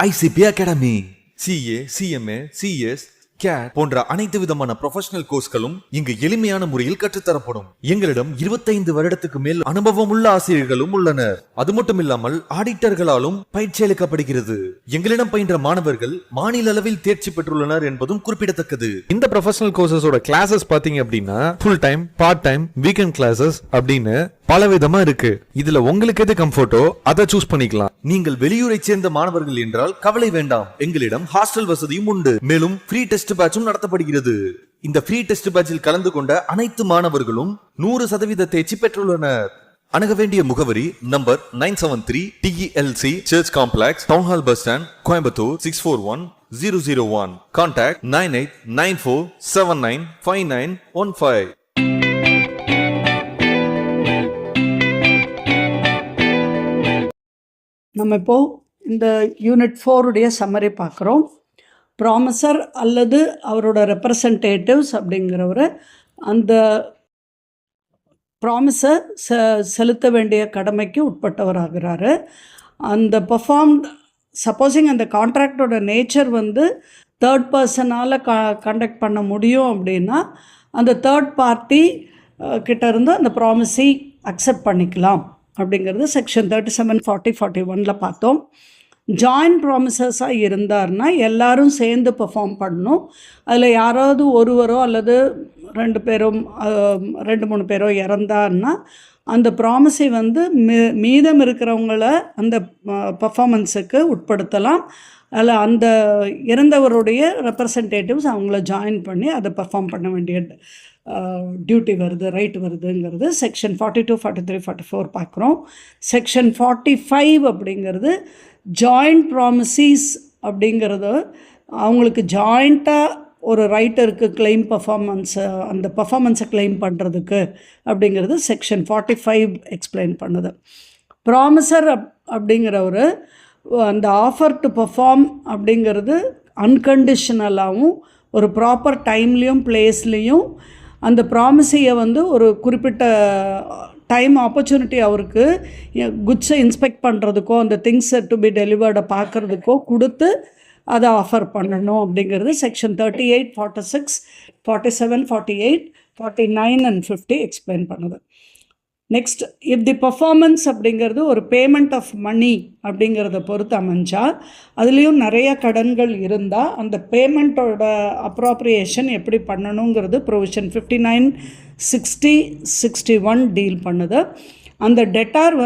ICP Academy. CA, CMA, CS, CAT போன்ற அனைத்து விதமான ப்ரொஃபஷனல் கோர்ஸ்களும் இங்கு எளிமையான முறையில் கற்றுத்தரப்படும். எங்களிடம் 25 வருடத்துக்கு மேல் அனுபவம் உள்ள ஆசிரியர்களும் உள்ளனர். அது மட்டும் இல்லாமல் ஆடிட்டர்களாலும் பயிற்சி அளிக்கப்படுகிறது. எங்களிடம் பயின்ற மாணவர்கள் மாநில அளவில் தேர்ச்சி பெற்றுள்ளனர் என்பதும் குறிப்பிடத்தக்கது. இந்த ப்ரொஃபஷனல் கோர்சஸோட கிளாஸஸ் பாத்தீங்க அப்படின்னா full time, part time, weekend classes அப்படின்னு பல விதமா இருக்கு. இதுல உங்களுக்கு எது கம்ஃபர்ட்டோ அதை சூஸ் பண்ணிக்கலாம். நீங்கள் வெளியூரை சேர்ந்த மாணவர்கள் என்றால் கவலை வேண்டாம். எங்களிடம் ஹாஸ்டல் வசதியும் உண்டு. மேலும் ஃப்ரீ டெஸ்ட் பேட்சும் நடத்தப்படுகிறது. இந்த ஃப்ரீ டெஸ்ட் பேட்சில் கலந்து கொண்ட அனைத்து மாணவர்களும் 100% தேர்ச்சி பெற்றுள்ளனர். அணுக வேண்டிய முகவரி number 973 TELC church complex, town hall bus stand, Coimbatore 641001. Contact 9894795915. நம்ம இப்போது இந்த யூனிட் 4 சம்மரி பார்க்குறோம். ப்ராமிசர் அல்லது அவரோட ரெப்ரசன்டேட்டிவ்ஸ் அப்படிங்கிறவர் அந்த ப்ராமிஸை செலுத்த வேண்டிய கடமைக்கு உட்பட்டவராகிறாரு. அந்த சப்போஸிங் அந்த கான்ட்ராக்டோட நேச்சர் தேர்ட் பர்சனால் கண்டக்ட் பண்ண முடியும் அப்படின்னா அந்த தேர்ட் பார்ட்டி கிட்டேருந்து அந்த ப்ராமிஸை அக்செப்ட் பண்ணிக்கலாம் அப்படிங்கிறது செக்ஷன் 37, 40, 41 பார்த்தோம். ஜாயின்ட் ப்ராமிசஸாக இருந்தார்னா எல்லாரும் சேர்ந்து பெர்ஃபார்ம் பண்ணணும். அதில் யாராவது ஒருவரோ அல்லது 2 பேரும் 2-3 பேரோ இறந்தார்னா அந்த ப்ராமிஸை மீதம் இருக்கிறவங்கள அந்த பர்ஃபார்மன்ஸுக்கு உட்படுத்தலாம். அதில் அந்த இறந்தவருடைய ரெப்ரசன்டேட்டிவ்ஸ் அவங்கள ஜாயின் பண்ணி அதை பெர்ஃபார்ம் பண்ண வேண்டிய டியூட்டி ரைட் வருதுங்கிறது செக்ஷன் 42, 43, 44 பார்க்குறோம். செக்ஷன் 45 அப்படிங்கிறது ஜாயிண்ட் ப்ராமிசஸ் அப்படிங்கிறது அவங்களுக்கு ஜாயிண்ட்டாக ஒரு ரைட் இருக்குது கிளைம் அந்த பர்ஃபார்மன்ஸை கிளைம் பண்ணுறதுக்கு அப்படிங்கிறது செக்ஷன் 45 எக்ஸ்பிளைன் பண்ணுது. ப்ராமிசர் அப்படிங்கிறவர் அந்த ஆஃபர் டு பர்ஃபார்ம் அப்படிங்கிறது அன்கண்டிஷனலாகவும் ஒரு ப்ராப்பர் டைம்லேயும் பிளேஸ்லேயும் அந்த ப்ராமிஸையை ஒரு குறிப்பிட்ட டைம் ஆப்பர்ச்சுனிட்டி அவருக்கு குட்ஸை இன்ஸ்பெக்ட் பண்ணுறதுக்கோ அந்த திங்ஸை டு பி டெலிவர்டை பார்க்குறதுக்கோ கொடுத்து அதை ஆஃபர் பண்ணணும் அப்படிங்கிறது செக்ஷன் 38, 46, 47, 48, 49 and 50 எக்ஸ்பிளைன் பண்ணுது. நெக்ஸ்ட், இஃப் தி பர்ஃபார்மன்ஸ் அப்படிங்கிறது ஒரு பேமெண்ட் ஆஃப் மணி அப்படிங்கிறத பொறுத்து அமைஞ்சால் அதுலேயும் நிறைய கடன்கள் இருந்தால் அந்த பேமெண்ட்டோட அப்ராப்ரியேஷன் எப்படி பண்ணணுங்கிறது ப்ரொவிஷன் 59, 60, 61 டீல் பண்ணுது. அந்த டெட்டார்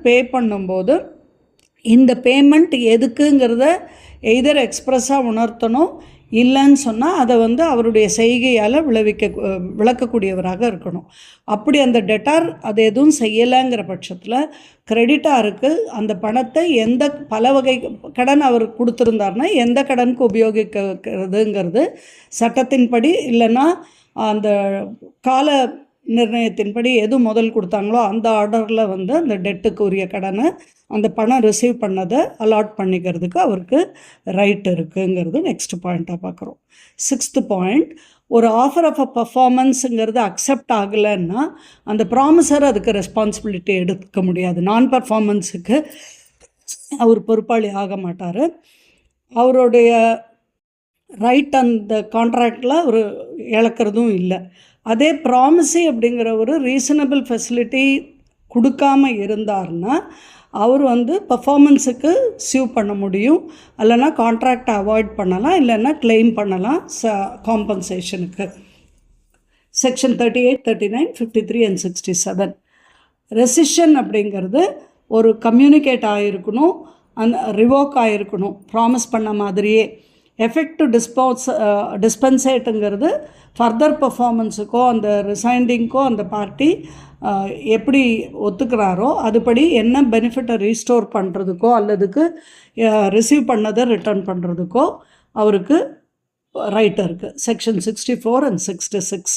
பே பண்ணும்போது இந்த பேமெண்ட் எதுக்குங்கிறத எய்தர் எக்ஸ்ப்ரெஸ்ஸாக உணர்த்தணும், இல்லைன்னு சொன்னால் அதை அவருடைய செய்கையால் விளக்கக்கூடியவராக இருக்கணும். அப்படி அந்த டெட்டார் அது எதுவும் செய்யலைங்கிற பட்சத்தில் கிரெடிட்டாருக்கு அந்த பணத்தை பல வகை கடன் அவர் கொடுத்துருந்தாருன்னா எந்த கடனுக்கு உபயோகிக்கிறதுங்கிறது சட்டத்தின்படி இல்லைன்னா அந்த கால நிர்ணயத்தின்படி எது முதல் கொடுத்தாங்களோ அந்த ஆர்டரில் அந்த டெட்டுக்கு உரிய கடனை அந்த பணம் ரிசீவ் பண்ணதை அலாட் பண்ணிக்கிறதுக்கு அவருக்கு ரைட் இருக்குங்கிறது நெக்ஸ்ட் பாயிண்ட்டாக பார்க்குறோம். 6th பாயிண்ட், ஒரு ஆஃபர் ஆஃப் அ பர்ஃபார்மன்ஸுங்கிறது அக்செப்ட் ஆகலைன்னா அந்த ப்ராமிசர் அதுக்கு ரெஸ்பான்சிபிலிட்டி எடுக்க முடியாது. நான் பர்ஃபார்மன்ஸுக்கு அவர் பொறுப்பாளி ஆக மாட்டார். அவருடைய ரைட் அந்த கான்ட்ராக்டில் அவர் இழக்கிறதும் இல்லை. அதே ப்ராமிஸி அப்படிங்கிற ஒரு ரீசனபிள் ஃபெசிலிட்டி கொடுக்காம இருந்தார்னா அவர் பர்ஃபார்மன்ஸுக்கு சியூ பண்ண முடியும். இல்லைன்னா கான்ட்ராக்டை அவாய்ட் பண்ணலாம், இல்லைன்னா கிளைம் பண்ணலாம் காம்பன்சேஷனுக்கு. Section 38, 39, 53 and 67. ரெசிஷன் அப்படிங்கிறது ஒரு கம்யூனிகேட் ஆகிருக்கணும், ரிவோக் ஆகிருக்கணும் ப்ராமிஸ் பண்ண மாதிரியே. எஃபெக்ட் டு டிஸ்பென்சேட்டுங்கிறது ஃபர்தர் பர்ஃபார்மன்ஸுக்கோ அந்த ரிசைண்டிங்க்கோ அந்த பார்ட்டி எப்படி ஒத்துக்கிறாரோ அதுபடி என்ன பெனிஃபிட்டை ரீஸ்டோர் பண்ணுறதுக்கோ அல்லதுக்கு ரிசீவ் பண்ணதை ரிட்டர்ன் பண்ணுறதுக்கோ அவருக்கு ரைட் இருக்குது. Section 64 and 66.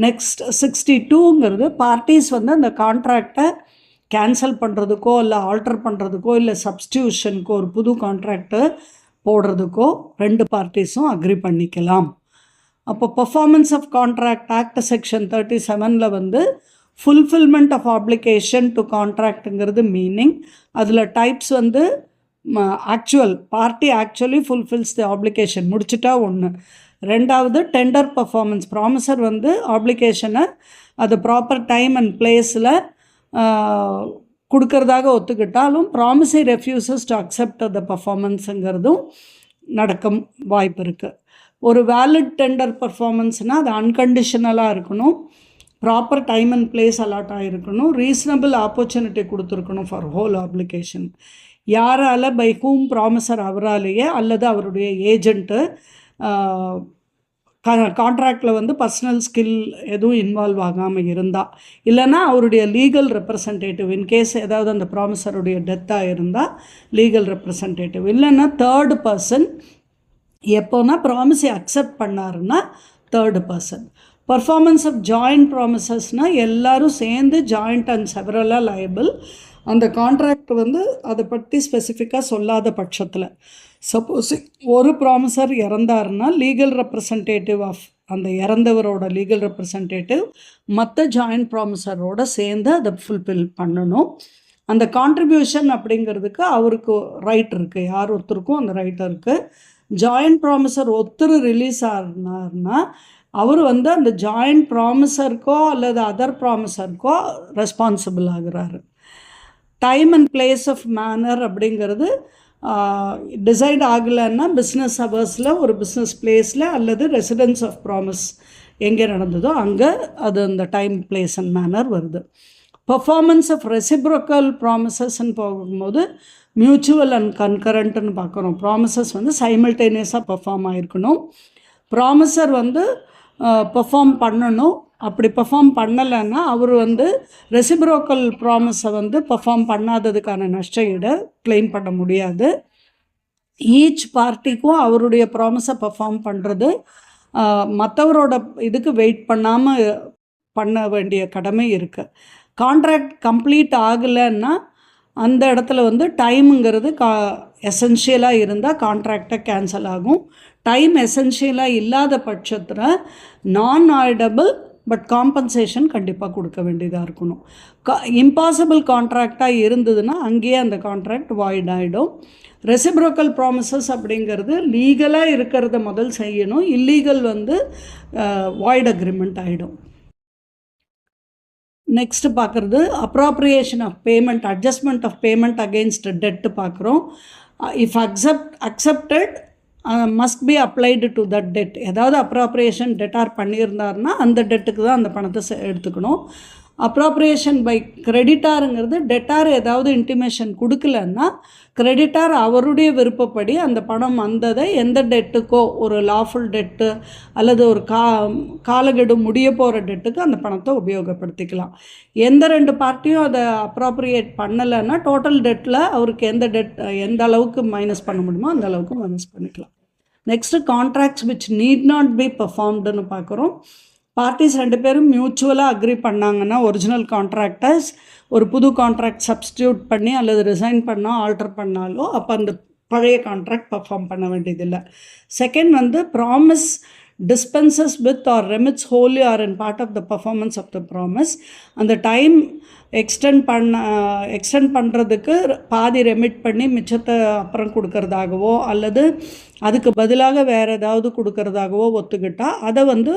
நெக்ஸ்ட் 62ங்கிறது பார்ட்டிஸ் அந்த கான்ட்ராக்டை கேன்சல் பண்ணுறதுக்கோ இல்லை ஆல்டர் பண்ணுறதுக்கோ இல்லை சப்ஸ்டியூஷனுக்கோ ஒரு புது கான்ட்ராக்டை போடுறதுக்கோ 2 பார்ட்டிஸும் அக்ரி பண்ணிக்கலாம். அப்போ performance of contract act section 37ல் ஃபுல்ஃபில்மெண்ட் ஆஃப் ஆப்ளிகேஷன் டு கான்ட்ராக்டுங்கிறது மீனிங். அதில் types party actually fulfils the obligation முடிச்சிட்டா ஒன்று. ரெண்டாவது டெண்டர் பர்ஃபார்மன்ஸ். ப்ராமிசர் வந்து ஆப்ளிகேஷனை அது ப்ராப்பர் டைம் அண்ட் பிளேஸில் கொடுக்கறதாக ஒத்துக்கிட்டாலும் ப்ராமிஸை ரெஃப்யூசஸ் டு அக்செப்ட் த பர்ஃபார்மன்ஸுங்கிறதும் நடக்க வாய்ப்பு இருக்குது. ஒரு வேலிட் டெண்டர் பர்ஃபார்மன்ஸ்னால் அது அன்கண்டிஷனலாக இருக்கணும், proper time and place allot ஆகிருக்கணும், ரீசனபிள் ஆப்பர்ச்சுனிட்டி கொடுத்துருக்கணும் ஃபார் ஹோல் ஆப்ளிகேஷன். யாரால் பை ஹூம் ப்ராமிசர் அவராலேயே அல்லது அவருடைய ஏஜென்ட்டு கான்ட்ராக்டில் வந்து பர்சனல் ஸ்கில் எதுவும் இன்வால்வ் ஆகாமல் இருந்தால், இல்லைன்னா அவருடைய லீகல் ரெப்ரசன்டேட்டிவ் இன்கேஸ் ஏதாவது அந்த ப்ராமிசருடைய டெத்தாக இருந்தால் லீகல் ரெப்ரசன்டேட்டிவ், இல்லைன்னா தேர்டு பர்சன். எப்போனா ப்ராமிஸை அக்செப்ட் பண்ணாருன்னா third person. Performance of joint ப்ராமிசஸ்னால் எல்லோரும் சேர்ந்து ஜாயிண்ட் அண்ட் செவரலாக லைபிள். அந்த கான்ட்ராக்ட் வந்து அதை பற்றி ஸ்பெசிஃபிக்காக சொல்லாத பட்சத்தில், சப்போஸ் ஒரு ப்ராமிசர் இறந்தாருன்னா லீகல் ரெப்ரசன்டேட்டிவ் ஆஃப் அந்த இறந்தவரோட லீகல் ரெப்ரசன்டேட்டிவ் மற்ற ஜாயிண்ட் ப்ராமிசரோட சேர்ந்து அதை ஃபுல்ஃபில் பண்ணணும். அந்த கான்ட்ரிபியூஷன் அப்படிங்கிறதுக்கு அவருக்கு ரைட் இருக்குது, யார் ஒருத்தருக்கும் அந்த ரைட் இருக்குது. ஜாயிண்ட் ப்ராமிசர் ஒருத்தர் ரிலீஸ் ஆனார்னா அவர் வந்து அந்த ஜாயிண்ட் ப்ராமிசருக்கோ அல்லது அதர் ப்ராமிசருக்கோ ரெஸ்பான்சிபிள் ஆகுறாரு. Time and place of manner அப்படிங்கிறது டிசைட் ஆகலைன்னா பிஸ்னஸ் ஹவர்ஸில் ஒரு பிஸ்னஸ் பிளேஸில் அல்லது ரெசிடென்ஸ் ஆஃப் ப்ராமிஸ் எங்கே நடந்ததோ அங்கே அது அந்த டைம் பிளேஸ் அண்ட் மேனர் வருது. பர்ஃபார்மன்ஸ் ஆஃப் ரெசிப்ரோக்கல் ப்ராமிசஸ்ன்னு போகும்போது மியூச்சுவல் அண்ட் கன்கரண்ட்டுன்னு பார்க்குறோம். ப்ராமிசஸ் வந்து சைமல்டேனியஸாக பர்ஃபார்ம் ஆகிருக்கணும், ப்ராமிசர் வந்து பர்ஃபார்ம் பண்ணணும். அப்படி பர்ஃபார்ம் பண்ணலைன்னா அவர் வந்து ரெசிப்ரோக்கல் ப்ராமிஸை வந்து பர்ஃபார்ம் பண்ணாததுக்கான நஷ்ட ஈடை கிளைம் பண்ண முடியாது. ஈச் பார்ட்டிக்கும் அவருடைய ப்ராமிஸை பர்ஃபார்ம் பண்ணுறது மற்றவரோட இதுக்கு வெயிட் பண்ணாமல் பண்ண வேண்டிய கடமை இருக்குது. கான்ட்ராக்ட் கம்ப்ளீட் ஆகலைன்னா அந்த இடத்துல வந்து டைமுங்கிறது எசென்ஷியலாக இருந்தால் கான்ட்ராக்டை கேன்சல் ஆகும். டைம் எசென்ஷியலாக இல்லாத பட்சத்தில் நான் ஆய்டபிள் பட் காம்பன்சேஷன் கண்டிப்பாக கொடுக்க வேண்டியதாக இருக்கணும். இம்பாசிபிள் கான்ட்ராக்டாக இருந்ததுன்னா அங்கேயே அந்த கான்ட்ராக்ட் வாய்ட் ஆகிடும். ரெசிப்ரோக்கல் ப்ராமிசஸ் அப்படிங்கிறது லீகலாக இருக்கிறத முதல் செய்யணும், இல்லீகல் வந்து வாய்ட் அக்ரிமெண்ட் ஆகிடும். நெக்ஸ்ட்டு பார்க்குறது appropriation of payment, adjustment of payment against debt பார்க்குறோம். If accepted must be applied to that debt. ஏதாவது அப்ராப்ரியேஷன் டெட்டார் பண்ணியிருந்தாருன்னா அந்த டெட்டுக்கு தான் அந்த பணத்தை எடுத்துக்கணும். அப்ராப்ரியேஷன் பை கிரெடிட்டாருங்கிறது டெட்டார் ஏதாவது இன்டிமேஷன் கொடுக்கலன்னா கிரெடிட்டார் அவருடைய விருப்பப்படி அந்த பணம் வந்ததை எந்த டெட்டுக்கோ, ஒரு லாஃபுல் டெட்டு அல்லது ஒரு காலக்கெடு முடிய போகிற டெட்டுக்கு அந்த பணத்தை உபயோகப்படுத்திக்கலாம். எந்த ரெண்டு பார்ட்டியும் அதை அப்ராப்ரியேட் பண்ணலைன்னா டோட்டல் டெட்டில் அவருக்கு எந்த அளவுக்கு மைனஸ் பண்ண முடியுமோ அந்த அளவுக்கு மைனஸ் பண்ணிக்கலாம். Next contracts which need not be பர்ஃபார்ம்டுன்னு பார்க்குறோம். பார்ட்டிஸ் ரெண்டு பேரும் மியூச்சுவலாக அக்ரி பண்ணாங்கன்னா ஒரிஜினல் கான்ட்ராக்டர்ஸ் ஒரு புது கான்ட்ராக்ட் சப்ஸ்டியூட் பண்ணி அல்லது ரிசைன் பண்ணால் ஆல்டர் பண்ணாலோ அப்போ அந்த பழைய கான்ட்ராக்ட் பர்ஃபார்ம் பண்ண வேண்டியதில்லை. செகண்ட் வந்து promise dispenses with or remits wholly or in part of the performance of the promise. அந்த டைம் எக்ஸ்டெண்ட் பண்ணுறதுக்கு பாதி ரெமிட் பண்ணி மிச்சத்தை அப்புறம் கொடுக்கறதாகவோ அல்லது அதுக்கு பதிலாக வேறு ஏதாவது கொடுக்கறதாகவோ ஒத்துக்கிட்டால் அதை வந்து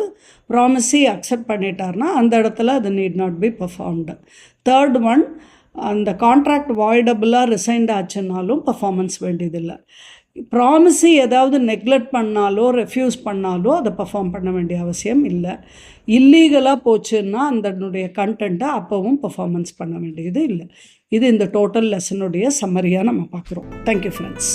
ப்ராமிஸி அக்செப்ட் பண்ணிட்டார்னா அந்த இடத்துல அது NEET not B performed. Third one, அந்த கான்ட்ராக்ட் வாய்டபுளாக ரிசைன்ட் ஆச்சுன்னாலும் பர்ஃபார்மன்ஸ் வேண்டியதில்லை. ப்ராமிஸி ஏதாவது நெக்லெக்ட் பண்ணாலோ ரெஃப்யூஸ் பண்ணாலோ அதை பர்ஃபார்ம் பண்ண வேண்டிய அவசியம் இல்லை. இல்லீகலாக போச்சுன்னா அதனுடைய கண்டென்ட்டை அப்போவும் பர்ஃபார்மன்ஸ் பண்ண வேண்டியது இல்லை. இது இந்த டோட்டல் லெசனுடைய சம்மரியாக நம்ம பார்க்குறோம். Thank you friends.